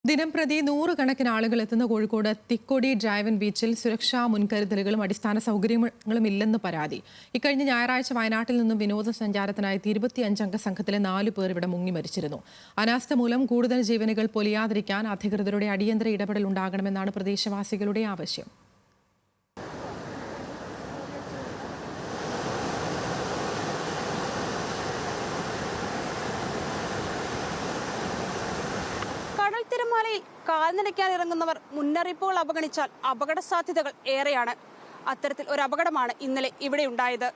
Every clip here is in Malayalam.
ദിനംപ്രതി നൂറുകണക്കിന് ആളുകൾ എത്തുന്ന കോഴിക്കോട് തിക്കോടി ഡ്രൈവിൻ ബീച്ചിൽ സുരക്ഷാ മുൻകരുതലുകളും അടിസ്ഥാന സൗകര്യങ്ങളും ഇല്ലെന്ന് പരാതി. ഇക്കഴിഞ്ഞ ഞായറാഴ്ച വയനാട്ടിൽ നിന്നും വിനോദസഞ്ചാരത്തിനായി 25-അംഗ സംഘത്തിലെ 4 പേർ ഇവിടെ മുങ്ങി മരിച്ചിരുന്നു. അനാസ്ഥ മൂലം കൂടുതൽ ജീവനുകൾ പൊലിയാതിരിക്കാൻ അധികൃതരുടെ അടിയന്തര ഇടപെടൽ ഉണ്ടാകണമെന്നാണ് പ്രദേശവാസികളുടെ ആവശ്യം. തിരമാലയിൽ കാൽനടയ്ക്കാൻ ഇറങ്ങുന്നവർ മുന്നറിയിപ്പുകൾ അവഗണിച്ചാൽ അപകട സാധ്യതകൾ ഏറെയാണ്. അത്തരത്തിൽ ഒരു അപകടമാണ് ഇന്നലെ ഇവിടെ ഉണ്ടായത്.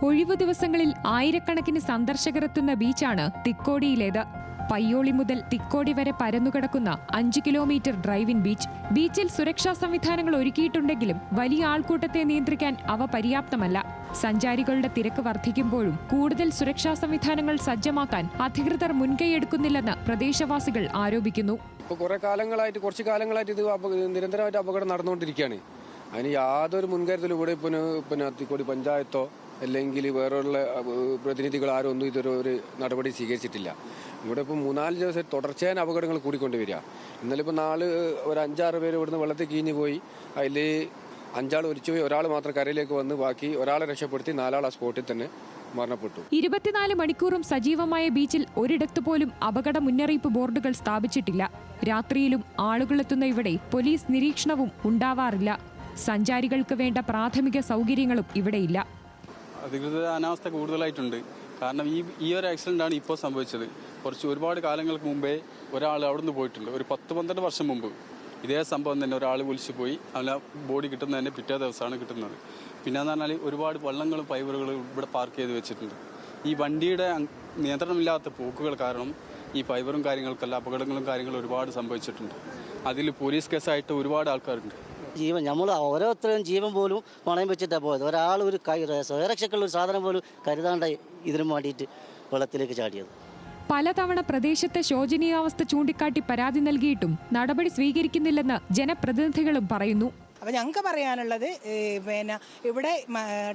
ഒഴിവു ദിവസങ്ങളിൽ ആയിരക്കണക്കിന് സന്ദർശകരെത്തുന്ന ബീച്ചാണ് തിക്കോടിയിലേത്. പയ്യോളി മുതൽ തിക്കോടി വരെ പരന്നുകിടക്കുന്ന 5 കിലോമീറ്റർ ഡ്രൈവിൻ ബീച്ച്. ബീച്ചിൽ സുരക്ഷാ സംവിധാനങ്ങൾ ഒരുക്കിയിട്ടുണ്ടെങ്കിലും വലിയ ആൾക്കൂട്ടത്തെ നിയന്ത്രിക്കാൻ അവ പര്യാപ്തമല്ല. സഞ്ചാരികളുടെ തിരക്ക് വർദ്ധിക്കുമ്പോഴും കൂടുതൽ സുരക്ഷാ സംവിധാനങ്ങൾ സജ്ജമാക്കാൻ അധികൃതർ മുൻകൈയെടുക്കുന്നില്ലെന്ന് പ്രദേശവാസികൾ ആരോപിക്കുന്നു. കുറച്ച് കാലങ്ങളായിട്ട് ഇത് നിരന്തരമായിട്ട് അപകടം നടന്നുകൊണ്ടിരിക്കുകയാണ്. അതിന് യാതൊരു മുൻകരുതലും ഇവിടെ പിന്നെ തിക്കോടി പഞ്ചായത്തോ അല്ലെങ്കിൽ വേറെയുള്ള പ്രതിനിധികൾ ആരും ഒന്നും ഇതൊരു നടപടി സ്വീകരിച്ചിട്ടില്ല. ഇവിടെ ഇപ്പോൾ 3-4 ദിവസം തുടർച്ചയായ അപകടങ്ങൾ കൂടിക്കൊണ്ട് വരിക. ഇന്നലെ ഇപ്പോൾ ഒരു 5-6 പേര് ഇവിടുന്ന് വെള്ളത്തിൽ കീഞ്ഞു പോയി. അതിൽ 5 ആൾ ഒലിച്ചുപോയി, ഒരാൾ മാത്രം കരയിലേക്ക് വന്ന് ബാക്കി ഒരാളെ രക്ഷപ്പെടുത്തി 4 ആൾ ആ സ്പോട്ടിൽ തന്നെ മരണപ്പെട്ടു. 24 മണിക്കൂറും സജീവമായ ബീച്ചിൽ ഒരിടത്തു പോലും അപകട മുന്നറിയിപ്പ് ബോർഡുകൾ സ്ഥാപിച്ചിട്ടില്ല. രാത്രിയിലും ആളുകളെത്തുന്ന ഇവിടെ പോലീസ് നിരീക്ഷണവും ഉണ്ടാവാറില്ല. സഞ്ചാരികൾക്ക് വേണ്ട പ്രാഥമിക സൗകര്യങ്ങളും ഇവിടെയില്ല. അധികൃതരുടെ അനാസ്ഥ കൂടുതലായിട്ടുണ്ട്. കാരണം ഈ ഒരു ആക്സിഡന്റാണ് ഇപ്പോൾ സംഭവിച്ചത്. ഒരുപാട് കാലങ്ങൾക്ക് മുമ്പേ ഒരാൾ അവിടുന്ന് പോയിട്ടുണ്ട്. ഒരു 10-12 വർഷം മുമ്പ് ഇതേ സംഭവം തന്നെ ഒരാൾ വിളിച്ചു പോയി. അവന് ബോഡി കിട്ടുന്നത് തന്നെ പിറ്റേ ദിവസമാണ് കിട്ടുന്നത്. പിന്നെന്ന് പറഞ്ഞാൽ ഒരുപാട് വള്ളങ്ങളും ഫൈബറുകളും ഇവിടെ പാർക്ക് ചെയ്ത് വെച്ചിട്ടുണ്ട്. ഈ വണ്ടിയുടെ നിയന്ത്രണമില്ലാത്ത പോക്കുകൾ കാരണം ഈ ഫൈബറും കാര്യങ്ങൾക്കെല്ലാം അപകടങ്ങളും കാര്യങ്ങളും ഒരുപാട് സംഭവിച്ചിട്ടുണ്ട്. അതിൽ പോലീസ് കേസായിട്ട് ഒരുപാട് ആൾക്കാരുണ്ട്. ജീവൻ നമ്മൾ ഓരോരുത്തരും ജീവൻ പോലും പണയം വെച്ചിട്ടാണ് പോയത്. ഒരാൾ ഒരു സ്വയരക്ഷക്കുള്ള ഒരു സാധനം പോലും കരുതാണ്ട് ഇതിനു വേണ്ടിയിട്ട് വെള്ളത്തിലേക്ക് ചാടിയത്. പലതവണ പ്രദേശത്തെ ശോചനീയാവസ്ഥ ചൂണ്ടിക്കാട്ടി പരാതി നൽകിയിട്ടും നടപടി സ്വീകരിക്കുന്നില്ലെന്ന് ജനപ്രതിനിധികളും പറയുന്നു. അപ്പോൾ ഞങ്ങൾക്ക് പറയാനുള്ളത് ഇവിടെ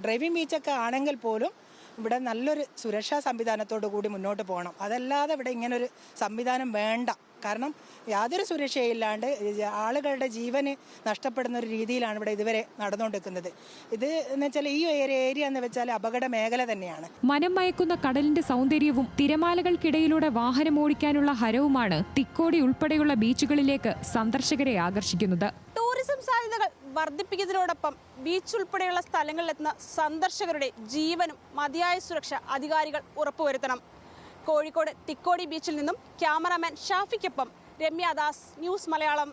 ഡ്രൈവിംഗ് ബീച്ചൊക്കെ ആണെങ്കിൽ പോലും ഇവിടെ നല്ലൊരു സുരക്ഷാ സംവിധാനത്തോടു കൂടി മുന്നോട്ട് പോകണം. അതല്ലാതെ ഇവിടെ ഇങ്ങനൊരു സംവിധാനം വേണ്ട. കാരണം യാതൊരു സുരക്ഷയില്ലാണ്ട് ആളുകളുടെ ജീവന് നഷ്ടപ്പെടുന്ന ഒരു രീതിയിലാണ് ഇവിടെ ഇതുവരെ നടന്നുകൊണ്ടിരിക്കുന്നത്. ഇത് എന്ന് വെച്ചാൽ ഈ ഏരിയ എന്ന് വെച്ചാൽ അപകട മേഖല തന്നെയാണ്. മനം മയക്കുന്ന കടലിന്റെ സൗന്ദര്യവും തിരമാലകൾക്കിടയിലൂടെ വാഹനം ഓടിക്കാനുള്ള ഹരവുമാണ് തിക്കോടി ഉൾപ്പെടെയുള്ള ബീച്ചുകളിലേക്ക് സന്ദർശകരെ ആകർഷിക്കുന്നത്. ടൂറിസം സാധ്യതകൾ വർദ്ധിപ്പിക്കുന്നതിനോടൊപ്പം ബീച്ച് ഉൾപ്പെടെയുള്ള സ്ഥലങ്ങളിലെത്തുന്ന സന്ദർശകരുടെ ജീവനും മതിയായ സുരക്ഷ അധികാരികൾ ഉറപ്പുവരുത്തണം. കോഴിക്കോട് തിക്കോടി ബീച്ചിൽ നിന്നും ക്യാമറാമാൻ ഷാഫിക്കൊപ്പം രമ്യ ദാസ്, ന്യൂസ് മലയാളം.